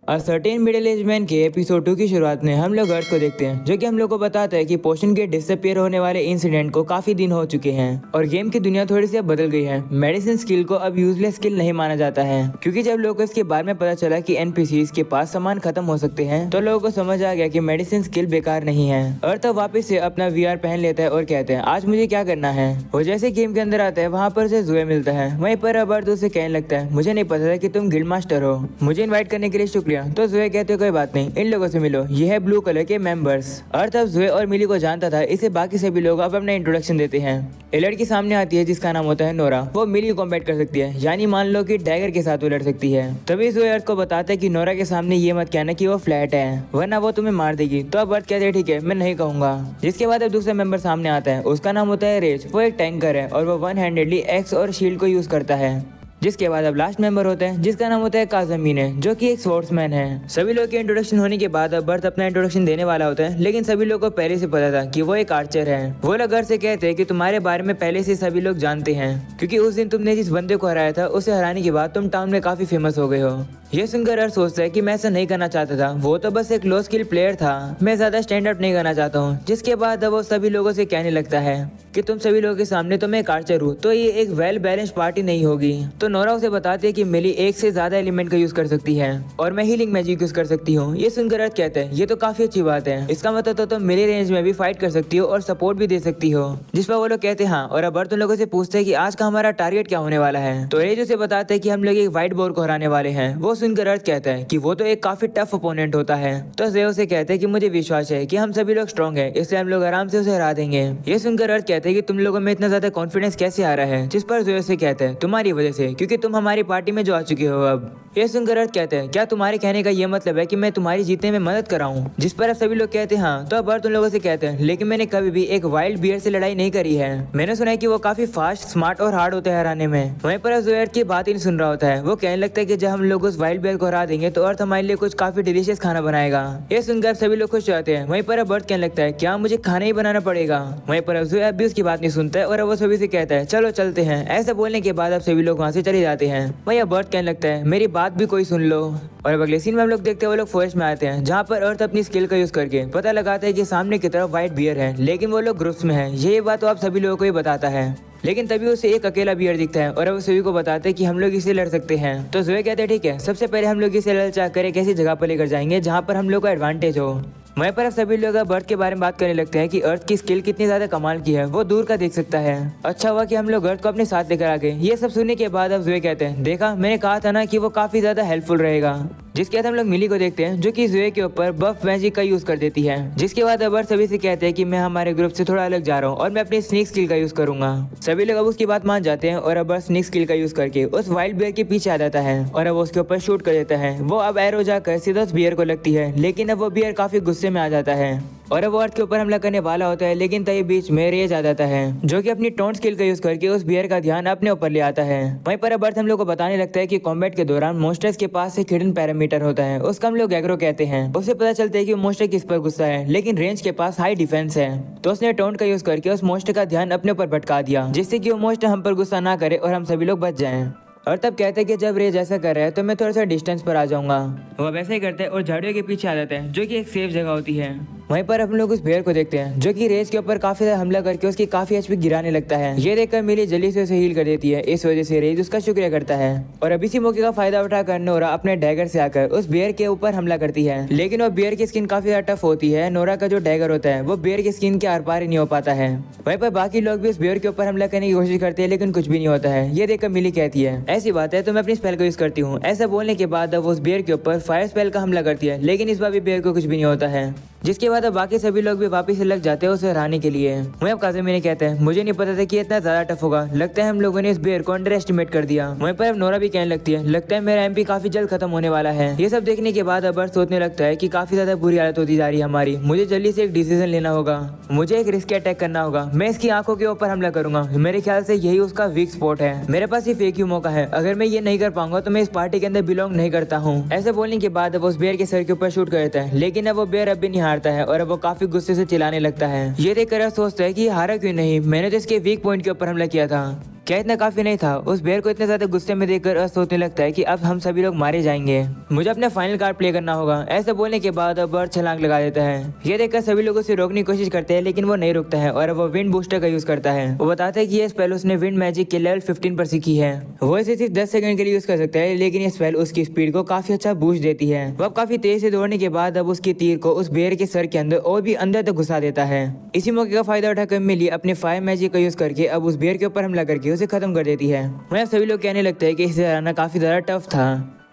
A certain middle age man के episode 2 की शुरुआत में हम लोग अर्थ को देखते हैं, जो कि हम लोग को बताता है कि पोशन के डिसअपियर होने वाले इंसिडेंट को काफी दिन हो चुके हैं और गेम की दुनिया थोड़ी सी अब बदल गई है। मेडिसिन स्किल को अब यूजलेस स्किल नहीं माना जाता है, क्योंकि जब लोगों को इसके बारे में पता चला कि एनपीसीज के पास सामान खत्म हो सकते हैं तो लोगों को समझ आ गया कि मेडिसिन स्किल बेकार नहीं है। अर्थ अब वापस से अपना वीआर पहन लेता है और कहते हैं आज मुझे क्या करना है। और जैसे गेम के अंदर आता है वहाँ पर उसे जुए मिलता है। वहीं पर अब अर्थ उसे कहने लगता है मुझे नहीं पता था कि तुम गिल्ड मास्टर हो, मुझे इन्वाइट करने के लिए शुक्रिया। तो जुए कहते कोई बात नहीं, इन लोगों से मिलो, ये है ब्लू कलर के मेंबर्स। अर्थ अब जुए और मिली को जानता था, इसे बाकी सभी लोग अब अपना इंट्रोडक्शन देते हैं। एक लड़की सामने आती है जिसका नाम होता है नोरा। वो मिली को कॉम्बैट कर सकती है, यानी मान लो कि डैगर के साथ वो लड़ सकती है। तभी जुए अर्थ को बताता है कि नोरा के सामने ये मत कहना कि वो फ्लैट है, वरना वो तुम्हें मार देगी। तो अब अर्थ कहते हैं ठीक है मैं नहीं कहूंगा। जिसके बाद अब दूसरा मेंबर सामने आता है, उसका नाम होता है रेज। वो एक टैंकर है और वो वन हैंडेडली एक्स और शील्ड को यूज करता है। जिसके बाद अब लास्ट मेंबर होता है जिसका नाम होता है काज़मीने, जो कि एक स्वॉर्ड्समैन है। सभी लोग के इंट्रोडक्शन होने के बाद अब बर्थ अपना इंट्रोडक्शन देने वाला होता है, लेकिन सभी लोग को पहले से पता था कि वो एक आर्चर है। वो लोग घर से कहते हैं कि तुम्हारे बारे में पहले से सभी लोग जानते हैं, क्योंकि उस दिन तुमने जिस बंदे को हराया था उसे हराने के बाद तुम टाउन में काफी फेमस हो गए हो। ये सुनकर अर्थ सोचता है कि मैं ऐसा नहीं करना चाहता था, वो तो बस एक लो स्किल प्लेयर था, मैं ज्यादा स्टैंड अप नहीं करना चाहता हूँ। जिसके बाद अब वो सभी लोगों से कहने लगता है कि तुम सभी लोगों के सामने तो मैं एक आर्चर हूँ, तो ये एक वेल बैलेंस पार्टी नहीं होगी। तो नोरा उसे बताती है कि मिली एक से ज्यादा एलिमेंट का यूज कर सकती है और मैं हीलिंग मैजिक यूज कर सकती हूँ। ये सुनकर अर्थ कहते हैं ये तो काफी अच्छी बात है, इसका मतलब तो तुम मेरे रेंज में भी फाइट कर सकती हो और सपोर्ट भी दे सकती हो। जिस पर वो लोग कहते हैं हाँ। और अब अर्थ उन लोगों से पूछते हैं कि आज का हमारा टारगेट क्या होने वाला है। तो रेज उसे बताते हैं कि हम लोग एक व्हाइट बोर को हराने वाले हैं। वो सुनकर अर्थ कहता है कि वो तो एक काफी टफ अपोनेंट होता है। तो जे उसे कहते हैं कि मुझे विश्वास है कि हम सभी लोग स्ट्रॉन्ग हैं, इसलिए हम लोग आराम से उसे हरा देंगे। ये सुनकर अर्थ कहते हैं कि तुम लोगों में इतना ज्यादा कॉन्फिडेंस कैसे आ रहा है। जिस पर जे उसे कहते हैं तुम्हारी वजह से, क्योंकि तुम हमारी पार्टी में जो आ चुके हो। अब ये सुनकर अर्थ कहते हैं क्या तुम्हारे कहने का ये मतलब है कि मैं तुम्हारी जीतने में मदद कराऊं। जिस पर अब सभी लोग कहते हैं हाँ। तो अब अर्थ उन लोगों से कहते हैं लेकिन मैंने कभी भी एक वाइल्ड बियर से लड़ाई नहीं करी है, मैंने सुना है कि वो काफी फास्ट, स्मार्ट और हार्ड होते हैं हराने में। वहीं पर जो अर्थ की बात ही नहीं सुन रहा होता है। वो कहने लगता है कि जब हम लोग उस वाइल्ड बियर को हरा देंगे तो अर्थ हमारे लिए कुछ काफी डिलीशियस खाना बनाएगा। ये सुनकर सभी लोग खुश होते हैं। वहीं पर अब अर्थ कहने लगता है क्या मुझे खाना ही बनाना पड़ेगा। वहीं पर अब भी उसकी बात नहीं सुनता है और अब वो सभी से कहता है चलो चलते हैं। ऐसा बोलने के बाद अब सभी लोग वहाँ से चले जाते हैं। वहीं अब अर्थ कहने लगता है मेरी बात भी कोई सुन लो। और अब अगले सीन में हम लोग देखते हैं वो लोग फॉरेस्ट में आते हैं, जहाँ पर अर्थ अपनी स्किल का यूज करके पता लगाता है कि सामने की तरफ व्हाइट बियर है, लेकिन वो लोग ग्रुप्स में है। ये बात तो आप सभी लोगों को ही बताता है, लेकिन तभी उसे एक अकेला बियर दिखता है और अब सभी को बताते हैं कि हम लोग इसे लड़ सकते हैं। तो जोए कहते हैं ठीक है, सबसे पहले हम लोग इसे ललचा कर एक ऐसी जगह पर लेकर जाएंगे जहाँ पर हम लोग का एडवांटेज हो। वहीं पर अब सभी लोग अब अर्थ के बारे में बात करने लगते हैं कि अर्थ की स्किल कितनी ज्यादा कमाल की है, वो दूर का देख सकता है। अच्छा हुआ कि हम लोग अर्थ को अपने साथ लेकर आ गए। ये सब सुनने के बाद अब जोए कहते हैं देखा मैंने कहा था ना कि वो काफी ज्यादा हेल्पफुल रहेगा। जिसके बाद हम लोग मिली को देखते हैं जो कि जोए के ऊपर बफ मैजिक का यूज कर देती है। जिसके बाद अब अर्थ सभी से कहते हैं कि मैं हमारे ग्रुप से थोड़ा अलग जा रहा हूँ और मैं अपनी स्नेक स्किल का यूज करूंगा। सभी लोग अब उसकी बात मान जाते हैं और अब अर्थ स्नेक स्किल का यूज करके उस वाइल्ड बियर के पीछे आ जाता है और अब उसके ऊपर शूट कर देता है। वो अब एरो जाकर सीधा उस बियर को लगती है, लेकिन अब वो बियर काफी गुस्से में आ जाता है और अब वो अर्थ के ऊपर हमला करने वाला होता है, लेकिन तभी बीच में रेज आ जाता है जो कि अपनी टोंट स्किल का यूज करके उस बियर का ध्यान अपने ऊपर ले आता है। वहीं पर अब अर्थ हम लोग को बताने लगता है कि कॉम्बैट के दौरान मोस्टर्स के पास एक हिडन पैरामीटर होता है, उसका हम लोग एग्रो कहते हैं। उसे पता चलता है कि मोस्टर किस पर गुस्सा है, लेकिन रेंज के पास हाई डिफेंस है। तो उसने टोंट का यूज करके उस मोस्टर का ध्यान अपने ऊपर भटका दिया, जिससे कि वो मोस्टर हम पर गुस्सा ना करे और हम सभी लोग बच जाएं। और तब कहते हैं कि जब रेज ऐसा कर रहा है तो मैं थोड़ा सा डिस्टेंस पर आ जाऊंगा। वो वैसे ही करते हैं और झाड़ियों के पीछे आ जाते हैं, जो कि एक सेफ जगह होती है। वहीं पर हम लोग उस भेड़ को देखते हैं जो कि रेज के ऊपर काफी ज्यादा हमला करके उसकी काफी एचपी गिराने लगता है। ये देखकर मिली जल्दी से उसे हील कर देती है, इस वजह से रेज उसका शुक्रिया करता है। और अब इसी मौके का फायदा उठाकर नोरा अपने डैगर से आकर उस बियर के ऊपर हमला करती है, लेकिन वो बियर की स्किन काफी ज्यादा टफ होती है। नोरा का जो डैगर होता है वो बियर की स्किन के आर पार ही नहीं हो पाता है। वहीं पर बाकी लोग भी उस बियर के ऊपर हमला करने की कोशिश करते हैं, लेकिन कुछ भी नहीं होता है। ये देखकर मिली कहती है ऐसी बात है तो मैं अपनी स्पेल को यूज करती हूँ। ऐसा बोलने के बाद अब उस बियर के ऊपर फायर स्पेल का हमला करती है, लेकिन इस बार भी बियर को कुछ भी नहीं होता है। जिसके बाद अब बाकी सभी लोग भी वापस से लग जाते हैं उसे हराने के लिए। वहीं अब काज़मीने कहते हैं मुझे नहीं पता था कि इतना ज्यादा टफ होगा, लगता है हम लोगों ने इस बियर को अंडर एस्टिमेट कर दिया। वहीं पर अब नोरा भी कहने लगती है लगता है मेरा एमपी काफी जल्द खत्म होने वाला है। ये सब देखने के बाद अब अर्थ सोचने लगता है कि काफी ज्यादा बुरी हालत होती जा रही है हमारी, मुझे जल्दी से एक डिसीजन लेना होगा, मुझे एक रिस्क अटैक करना होगा। मैं इसकी आंखों के ऊपर हमला करूंगा, मेरे ख्याल से यही उसका वीक स्पॉट है। मेरे पास सिर्फ एक ही मौका है, अगर मैं ये नहीं कर पाऊंगा तो मैं इस पार्टी के अंदर बिलोंग नहीं करता हूँ। ऐसे बोलने के बाद अब उस बियर के सर के ऊपर शूट कर देता है, लेकिन अब वो बियर अब भी नहीं हारता है और अब वो काफी गुस्से से चिल्लाने लगता है। ये देखकर सोचता है कि हारा क्यों नहीं, मैंने तो इसके वीक पॉइंट के ऊपर हमला किया था। क्या इतना काफी नहीं था? उस बेर को इतने ज्यादा गुस्से में देखकर अर्थ सोचने लगता है कि अब हम सभी लोग मारे जाएंगे, मुझे अपना फाइनल कार्ड प्ले करना होगा। ऐसा बोलने के बाद अब अर्थ छलांग लगा देता है। ये देखकर सभी लोग उसे रोकने की कोशिश करते हैं लेकिन वो नहीं रुकता है और वो विंड बूस्टर का यूज करता है। वो बताता है कि ये स्पेल उसने विंड मैजिक के लेवल 15 पर सीखी है। वो इसे सिर्फ 10 सेकंड के लिए यूज कर सकता है लेकिन ये स्पेल उसकी स्पीड को काफी अच्छा बूस्ट देती है। वो अब काफी तेज से दौड़ने के बाद अब उसके तीर को उस बेर के सर के अंदर और भी अंदर तक घुसा देता है। इसी मौके का फायदा उठाकर मिली अपने फायर मैजिक का यूज करके अब उस बेर के ऊपर हमला करके उसे खत्म कर देती है। वह सभी लोग कहने लगते हैं कि इसे हराना काफी ज्यादा टफ था।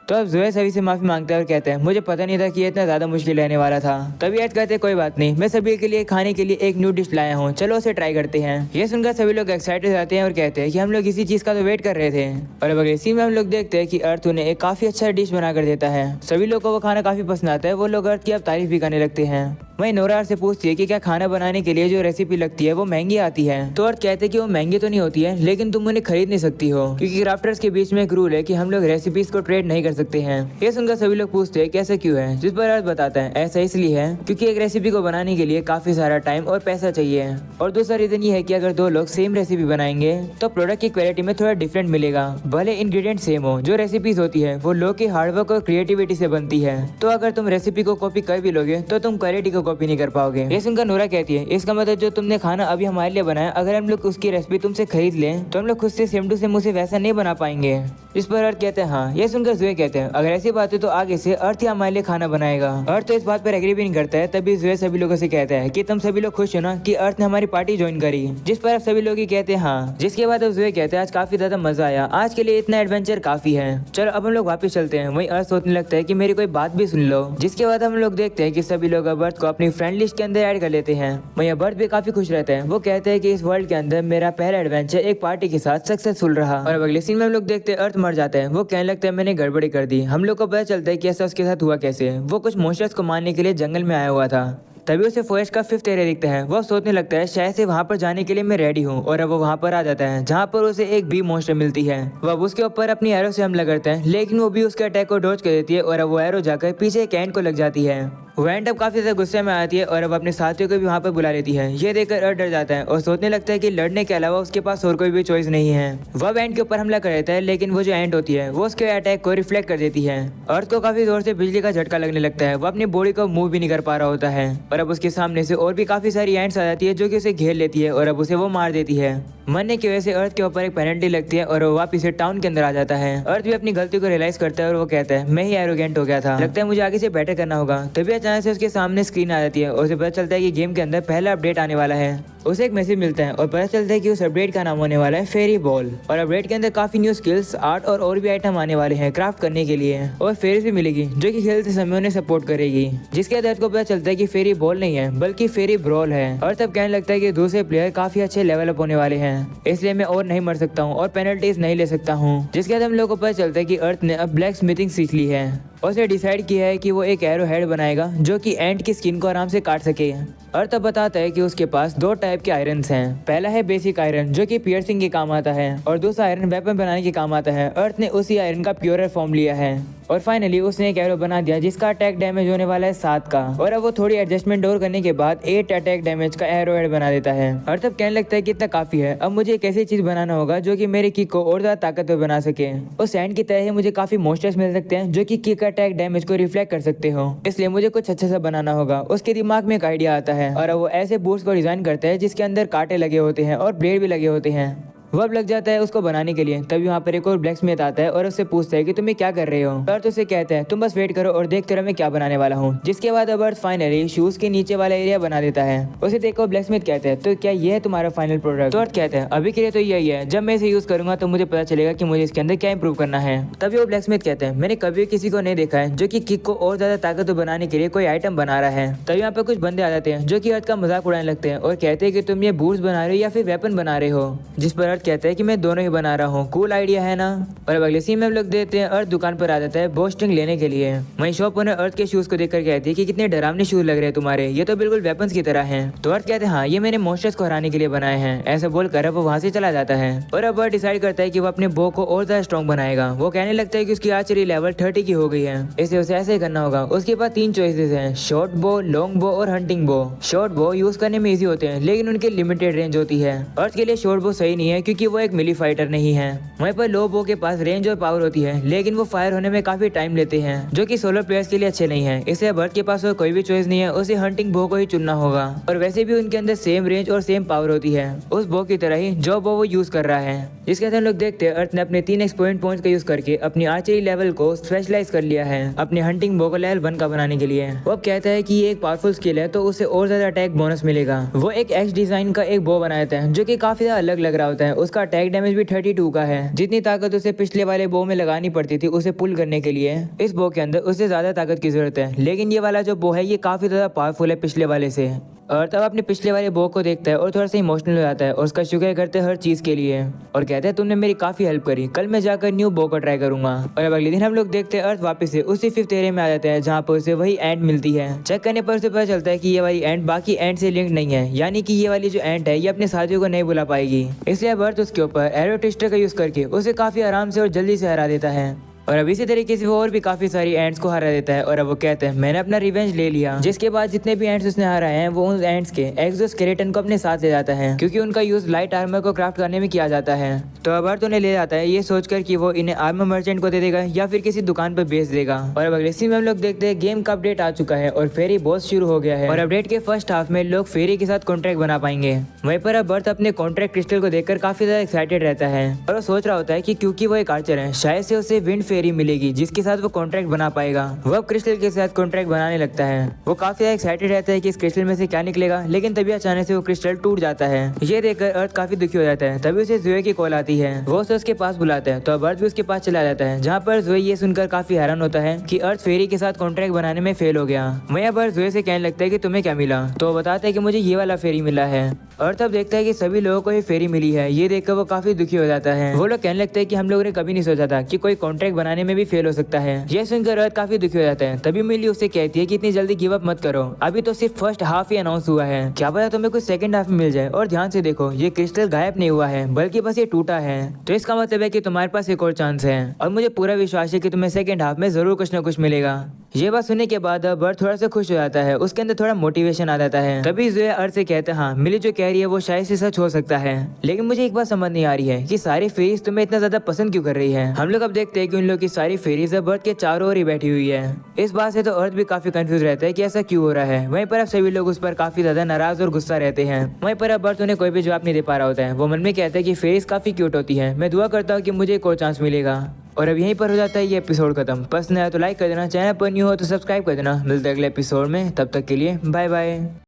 तो अब जोए सभी से माफी मांगता है और कहता है मुझे पता नहीं था कि ये इतना ज्यादा मुश्किल रहने वाला था। तभी ऐड कहते हैं कोई बात नहीं, मैं सभी के लिए खाने के लिए एक न्यू डिश लाया हूँ, चलो उसे ट्राई करते हैं। ये सुनकर सभी लोग एक्साइटेड रहते हैं और कहते हैं कि हम लोग इसी चीज का तो वेट कर रहे थे। और अब अगले सीन में हम लोग देखते हैं कि अर्थ उन्हें एक काफी अच्छा डिश बना कर देता है। सभी लोग को वो खाना काफी पसंद आता है। वो लोग अर्थ की अब तारीफ भी करने लगते हैं। वहीं नोरा से पूछती है कि क्या खाना बनाने के लिए जो रेसिपी लगती है वो महंगी आती है। तो अर्थ कहते हैं कि वो महंगी तो नहीं होती है लेकिन तुम उन्हें खरीद नहीं सकती हो, क्योंकि क्राफ्टर्स के बीच में एक रूल है कि हम लोग रेसिपीज को ट्रेड नहीं कर सकते हैं। ये सुनकर सभी लोग पूछते हैं कैसा क्यों है, जिस पर अर्थ बताता है ऐसा इसलिए है क्योंकि एक रेसिपी को बनाने के लिए काफी सारा टाइम और पैसा चाहिए। और दूसरा रीजन ये है कि अगर दो लोग सेम रेसिपी बनाएंगे तो प्रोडक्ट की क्वालिटी में थोड़ा डिफरेंट मिलेगा, भले इंग्रेडिएंट सेम हो। जो रेसिपीज होती है वो लोग की हार्डवर्क और क्रिएटिविटी से बनती है, तो अगर तुम रेसिपी को कॉपी कर भी लोगे तो तुम क्वालिटी को कॉपी नहीं कर पाओगे। ये सुनकर नोरा कहती है इसका मतलब जो तुमने खाना अभी हमारे लिए बनाया, अगर हम लोग उसकी रेसिपी तुमसे खरीद लें तो हम लोग खुद से सेम टू सेम उसे वैसा नहीं बना पाएंगे। इस पर अर्थ कहते हैं हाँ। ये सुनकर जुए कहते हैं अगर ऐसी बात है तो आगे से अर्थ ही हमारे लिए खाना बनाएगा। अर्थ तो इस बात पर एग्री भी नहीं करता है। तभी जुए सभी लोगों से कहता है कि तुम सभी लोग खुश हो ना कि अर्थ ने हमारी पार्टी ज्वाइन करी, जिस पर अब सभी लोग ही कहते हैं हाँ। जिसके बाद अब जुए कहते हैं आज काफी ज्यादा मजा आया, आज के लिए इतना एडवेंचर काफी है, चलो अब हम लोग वापस चलते हैं। वहीं अर्थ सोचने लगता है कि मेरी कोई बात भी सुन लो। जिसके बाद हम लोग देखते हैं कि सभी लोग अब अर्थ को अपनी फ्रेंड लिस्ट के अंदर ऐड कर लेते हैं। वहीं बर्थ भी काफी खुश रहते हैं। वो कहते हैं कि इस वर्ल्ड के अंदर मेरा पहला एडवेंचर एक पार्टी के साथ सक्सेसफुल रहा। और अब अगले सीन में हम लोग देखते हैं अर्थ मर जाता है। वो कहने लगता है मैंने गड़बड़ी कर दी। हम लोग को पता चलता है कि ऐसा उसके साथ हुआ कैसे। वो कुछ मॉन्स्टर्स को मारने के लिए जंगल में आया हुआ था। तभी उसे फॉरेस्ट का 5th एरिया दिखता है। वो सोचने लगता है शायद से वहाँ पर जाने के लिए मैं रेडी हूँ। और अब वो वहाँ पर आ जाता है जहाँ पर उसे एक बी मॉन्स्टर मिलती है। वह उसके ऊपर अपनी एरो से हमला करता है लेकिन वो भी उसके अटैक को डॉज कर देती है और अब वो एरो जाकर पीछे एक एंट को लग जाती है। वो एंट अब काफी ज्यादा गुस्से में आती है और अब अपने साथियों को भी वहाँ पर बुला लेती है। ये देखकर अर्थ डर जाता है और सोचने लगता है कि लड़ने के अलावा उसके पास और कोई भी चॉइस नहीं है। वह एंट के ऊपर हमला कर देता है लेकिन वो जो एंट होती है वो उसके अटैक को रिफ्लेक्ट कर देती है। अर्थ को काफी जोर से बिजली का झटका लगने लगता है। वो अपनी बॉडी को मूव भी नहीं कर पा रहा होता है और अब उसके सामने से और भी काफी सारी एंट्स आ जाती है जो कि उसे घेर लेती है और अब उसे वो मार देती है। मरने की वजह से अर्थ के ऊपर एक पेनल्टी लगती है और वो वापस से टाउन के अंदर आ जाता है। अर्थ भी अपनी गलती को रियलाइज करता है और वो कहता है मैं ही एरोगेंट हो गया था, लगता है मुझे आगे से बेटर करना होगा। तभी अचानक से उसके सामने स्क्रीन आ जाती है और उसे पता चलता है कि गेम के अंदर पहला अपडेट आने वाला है। उसे एक मैसेज मिलता है और पता चलता है कि उस अपडेट का नाम होने वाला है फेरी बॉल। और अपडेट के अंदर काफी न्यू स्किल्स, आर्ट और भी आइटम आने वाले हैं क्राफ्ट करने के लिए। और फेरीज भी मिलेगी जो कि खेलते समय उन्हें सपोर्ट करेगी। जिसके बाद अर्थ को पता चलता है कि फेरी बॉल नहीं है बल्कि फेरी ब्रॉल है। और तब कहने लगता है कि दूसरे प्लेयर काफी अच्छे लेवल अप होने वाले हैं, इसलिए मैं और नहीं मर सकता हूँ और पेनल्टीज नहीं ले सकता हूँ। जिसके बाद हम लोग को पता चलता है कि अर्थ ने अब ब्लैक स्मिथिंग सीख ली है और उसे डिसाइड किया है कि वो एक एरो हेड बनाएगा जो कि एंट की स्किन को आराम से काट सके। अर्थ अब बताता है कि उसके पास 2 टाइप के आयरन्स हैं। पहला है बेसिक आयरन जो कि पियर्सिंग के काम आता है और दूसरा आयरन वेपन बनाने के काम आता है। अर्थ ने उसी आयरन का प्योरर फॉर्म लिया है और फाइनली उसने एक एरो बना दिया जिसका अटैक डैमेज होने वाला है 7 का। और अब वो थोड़ी एडजस्टमेंट और करने के बाद 8 अटैक डैमेज का एरो हेड बना देता है। अर्थ अब कहने लगता है कि इतना काफी है, अब मुझे एक ऐसी चीज बनाना होगा जो कि मेरे किक को और ज्यादा ताकतवर बना सके। उस सैंड की तरह ही मुझे काफी मॉन्स्टर्स मिल सकते हैं जो कि किक अटैक डैमेज को रिफ्लेक्ट कर सकते हो, इसलिए मुझे कुछ अच्छा सा बनाना होगा। उसके दिमाग में एक आइडिया आता है और वो ऐसे बूट्स को डिजाइन करता है जिसके अंदर कांटे लगे होते हैं और ब्लेड भी लगे होते हैं। वो अब लग जाता है उसको बनाने के लिए। तभी वहाँ पर एक और ब्लैक स्मिथ आता है और उससे पूछता है कि तुम ये क्या कर रहे हो। अर्थ उसे कहता है तुम बस वेट करो और देखते रहो मैं क्या बनाने वाला हूँ। जिसके बाद अब अर्थ फाइनली शूज के नीचे वाला एरिया बना देता है। उसे देखो ब्लैक स्मिथ कहते हैं तो क्या ये है तुम्हारा फाइनल प्रोडक्ट। तो अर्थ कहते हैं अभी के लिए तो यही है, जब मैं इसे यूज करूंगा तो मुझे पता चलेगा कि मुझे इसके अंदर क्या इंप्रूव करना है। तभी वो ब्लैक स्मिथ कहते हैं मैंने कभी किसी को नहीं देखा है जो कि किक को और ज्यादा ताकतवर बनाने के लिए कोई आइटम बना रहा है। तभी यहाँ पे कुछ बंदे आ जाते हैं जो कि अर्थ का मजाक उड़ाने लगते हैं और कहते हैं कि तुम ये बूट्स बना रहे हो या फिर वेपन बना रहे हो। जिस पर अर्थ कहता है कि मैं दोनों ही बना रहा हूँ, कूल आइडिया है ना। और अब अगले सीन में हम लोग देखते हैं अर्थ दुकान पर आ जाता है बोस्टिंग लेने के लिए। वहीं शॉप ओनर अर्थ के शूज को देखकर कहती है कि कितने डरावने शूज लग रहे हैं तुम्हारे, ये तो बिल्कुल वेपन्स की तरह हैं। तो अर्थ कहते हैं हाँ ये मैंने मॉन्स्टर्स को हराने के लिए बनाए हैं। ऐसा बोलकर अब वो वहाँ से चला जाता है और अब अर्थ डिसाइड करता है कि वो अपने बो को और ज्यादा स्ट्रॉन्ग बनाएगा। वो कहने लगता है कि उसकी आर्चरी लेवल 30 की हो गई है, इसलिए उसे ऐसे ही करना होगा। उसके पास 3 चॉइसेस हैं, शॉर्ट बो, लॉन्ग बो और हंटिंग बो। शॉर्ट बो यूज करने में इजी होते हैं लेकिन उनकी लिमिटेड रेंज होती है। अर्थ के लिए शॉर्ट बो सही नहीं है क्योंकि वो एक मिली फाइटर नहीं है। वहीं पर लोबो के पास रेंज और पावर होती है, लेकिन वो फायर होने में काफी टाइम लेते हैं, जो कि सोलो प्लेयर्स के लिए अच्छे नहीं है। इसलिए बर्थ के पास कोई भी चॉइस नहीं है, उसे हंटिंग बो को ही चुनना होगा। और वैसे भी उनके अंदर सेम रेंज और सेम पावर होती है, उस बो की तरह ही जो बो वो यूज कर रहा है। जिसके अंदर हम लोग देखते हैं अर्थ ने अपने 3 एक्सपोनेंट पॉइंट्स का यूज करके अपनी आर्चरी लेवल को स्पेशलाइज कर लिया है अपने हंटिंग बो को लेवल 1 का बनाने के लिए। वो अब कहता है कि ये एक पावरफुल स्किल है, तो उसे और ज्यादा अटैक बोनस मिलेगा। वो एक एक्स डिजाइन का एक बो बनाता है, जो कि काफी ज्यादा अलग लग रहा होता है। उसका अटैक डैमेज भी 32 का है। जितनी ताकत उसे पिछले वाले बो में लगानी पड़ती थी उसे पुल करने के लिए, इस बो के अंदर उससे ज्यादा ताकत की जरूरत है। लेकिन ये वाला जो बो है ये काफी ज्यादा पावरफुल है पिछले वाले से। और तब अपने पिछले वाले बो को देखता है और थोड़ा सा इमोशनल हो जाता है और उसका शुक्र करते हैं हर चीज के लिए, और कहते हैं तुमने मेरी काफी हेल्प करी, कल मैं जाकर न्यू बो को ट्राई करूंगा। और अब अगले दिन हम लोग देखते हैं अर्थ वापस से उसी 5th एरिया में आ जाता है, जहाँ पर उसे वही एंट मिलती है। चेक करने पर उसे पता चलता है कि ये वाली एंट बाकी एंट से लिंक नहीं है, यानी कि ये वाली जो एंट है ये अपने साथियों को नहीं बुला पाएगी। इसलिए अब अर्थ उसके ऊपर एरो ट्विस्टर का यूज करके उसे काफी आराम से और जल्दी से हरा देता है। और अब इसी तरीके से वो और भी काफी सारी एंट्स को हरा देता है। और अब वो कहते हैं मैंने अपना रिवेंज ले लिया। जिसके बाद जितने भी एंट्स उसने हराए हैं वो उन एंट्स के एक्सोस्केलेटन को अपने साथ ले जाता है, क्योंकि उनका यूज लाइट आर्मर को क्राफ्ट करने में किया जाता है। तो अब अर्थ उन्हें ले जाता है ये सोचकर कि वो इन्हें आर्मर मर्चेंट को दे देगा या फिर किसी दुकान पर बेच देगा। और अब अगले सीन में हम लोग देखते हैं गेम का अपडेट आ चुका है और फेरी बॉस शुरू हो गया है। और अपडेट के फर्स्ट हाफ में लोग फेरी के साथ कॉन्ट्रैक्ट बना पाएंगे। वहीं पर अब अर्थ अपने कॉन्ट्रैक्ट क्रिस्टल को देखकर काफी ज्यादा एक्साइटेड रहता है और वो सोच रहा होता है कि क्योंकि वो एक आर्चर है शायद से उसे विंड फेरी मिलेगी जिसके साथ वो कॉन्ट्रैक्ट बना पाएगा। वो अब क्रिस्टल के साथ कॉन्ट्रैक्ट बनाने लगता है। वो काफी एक्साइटेड रहता है कि इस क्रिस्टल में से क्या निकलेगा, लेकिन तभी अचानक से वो क्रिस्टल टूट जाता है। ये देखकर अर्थ काफी दुखी हो जाता है। तभी उसे ज़ोए की कॉल आती है, वो उसे उसके पास बुलाता है। तो अब अर्थ भी उसके पास चला जाता है, जहाँ पर ज़ोए ये सुनकर काफी हैरान होता है कि अर्थ फेरी के साथ कॉन्ट्रैक्ट बनाने में फेल हो गया। वहीं अब अर्थ ज़ोए से कहने लगता है कि तुम्हें क्या मिला, तो वो बताता है कि मुझे ये वाला फेरी मिला है। अर्थ अब देखता है कि सभी लोगों को ही फेरी मिली है। ये देखकर वो काफी दुखी हो जाता है। वो लोग कहने लगते हैं कि हम लोगों ने कभी नहीं सोचा था कि कोई कॉन्ट्रैक्ट बनाने में भी फेल हो सकता है। ये सुनकर अर्थ काफी दुखी हो जाता है। तभी मिली उससे कहती है कि इतनी जल्दी गिव अप मत करो, अभी तो सिर्फ फर्स्ट हाफ ही अनाउंस हुआ है, क्या पता तुम्हें कुछ सेकंड हाफ में मिल जाए। और ध्यान से देखो ये क्रिस्टल गायब नहीं हुआ है, बल्कि बस ये टूटा है। तो इसका मतलब है कि तुम्हारे पास एक और चांस है और मुझे पूरा विश्वास है कि तुम्हें सेकंड हाफ में जरूर कुछ न कुछ मिलेगा। ये बात सुनने के बाद अब अर्थ थोड़ा सा खुश हो जाता है, उसके अंदर थोड़ा मोटिवेशन आ जाता है। तभी ज़ोए अर्थ से कहता है हाँ मिली जो कह रही है वो शायद से सच हो सकता है, लेकिन मुझे एक बात समझ नहीं आ रही है कि सारी फेरीज तुम्हें इतना ज्यादा पसंद क्यों कर रही है। हम लोग अब देखते हैं कि उन लोग की सारी फेरीज अब अर्थ के चारों ओर ही बैठी हुई है। इस बात से तो अर्थ भी काफी कंफ्यूज रहता है कि ऐसा क्यों हो रहा है। वहीं पर अब सभी लोग उस पर काफी ज्यादा नाराज और गुस्सा रहते हैं। वहीं पर अब अर्थ उन्हें कोई भी जवाब नहीं दे पा रहा होता है। वो मन में कहता है कि फेरीज काफी क्यूट होती है, मैं दुआ करता हूँ कि मुझे एक और चांस मिलेगा। और अब यहीं पर हो जाता है ये एपिसोड खत्म। पसंद आया तो लाइक कर देना, चैनल पर न्यू हो तो सब्सक्राइब कर देना। मिलते हैं अगले एपिसोड में, तब तक के लिए बाय बाय।